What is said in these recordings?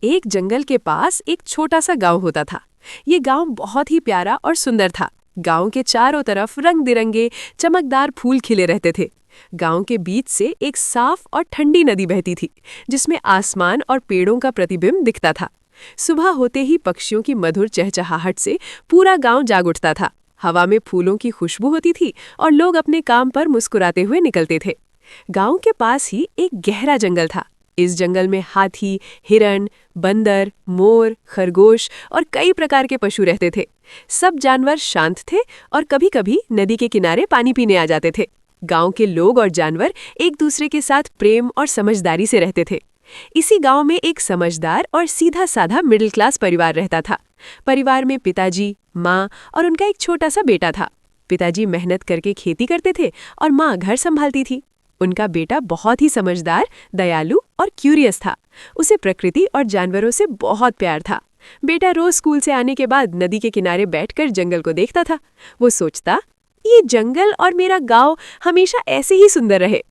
एक जंगल के पास एक छोटा सा गांव होता था। ये गांव बहुत ही प्यारा और सुंदर था। गांव के चारों तरफ रंग बिरंगे चमकदार फूल खिले रहते थे। गांव के बीच से एक साफ और ठंडी नदी बहती थी, जिसमें आसमान और पेड़ों का प्रतिबिंब दिखता था। सुबह होते ही पक्षियों की मधुर चहचहाहट से पूरा गांव जाग उठता था। हवा में फूलों की खुशबू होती थी और लोग अपने काम पर मुस्कुराते हुए निकलते थे। गांव के पास ही एक गहरा जंगल था। इस जंगल में हाथी, हिरण, बंदर, मोर, खरगोश और कई प्रकार के पशु रहते थे। सब जानवर शांत थे और कभी-कभी नदी के किनारे पानी पीने आ जाते थे। गांव के लोग और जानवर एक दूसरे के साथ प्रेम और समझदारी से रहते थे। इसी गांव में एक समझदार और सीधा-साधा मिडिल क्लास परिवार रहता था। परिवार में पिताजी, माँ और उनका एक छोटा सा बेटा था। पिताजी मेहनत करके खेती करते थे और माँ घर संभालती थी। उनका बेटा बहुत ही समझदार, दयालु और क्यूरियस था। उसे प्रकृति और जानवरों से बहुत प्यार था। बेटा रोज स्कूल से आने के बाद नदी के किनारे बैठकर जंगल को देखता था। वो सोचता, ये जंगल और मेरा गांव हमेशा ऐसे ही सुंदर रहे।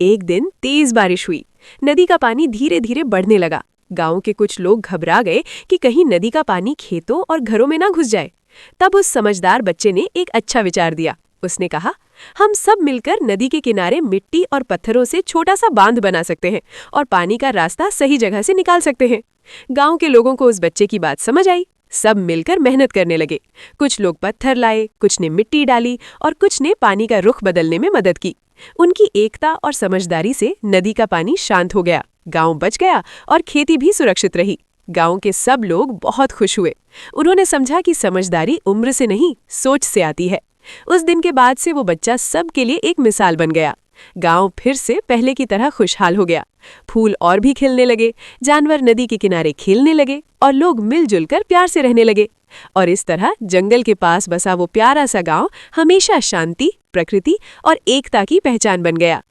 एक दिन तेज बारिश हुई। नदी का पानी धीरे धीरे बढ़ने लगा। गांव के कुछ लोग घबरा गए कि कहीं नदी का पानी खेतों और घरों में ना घुस जाए। तब उस समझदार बच्चे ने एक अच्छा विचार दिया। उसने कहा, हम सब मिलकर नदी के किनारे मिट्टी और पत्थरों से छोटा सा बांध बना सकते हैं और पानी का रास्ता सही जगह से निकाल सकते हैं। गांव के लोगों को उस बच्चे की बात समझ आई। सब मिलकर मेहनत करने लगे। कुछ लोग पत्थर लाए, कुछ ने मिट्टी डाली और कुछ ने पानी का रुख बदलने में मदद की। उनकी एकता और समझदारी से नदी का पानी शांत हो गया, गांव बच गया और खेती भी सुरक्षित रही। गांव के सब लोग बहुत खुश हुए। उन्होंने समझा कि समझदारी उम्र से नहीं, सोच से आती है। उस दिन के बाद से वो बच्चा सबके लिए एक मिसाल बन गया। गांव फिर से पहले की तरह खुशहाल हो गया। फूल और भी खिलने लगे, जानवर नदी के किनारे खेलने लगे और लोग मिलजुल कर प्यार से रहने लगे। और इस तरह जंगल के पास बसा वो प्यारा सा गांव हमेशा शांति, प्रकृति और एकता की पहचान बन गया।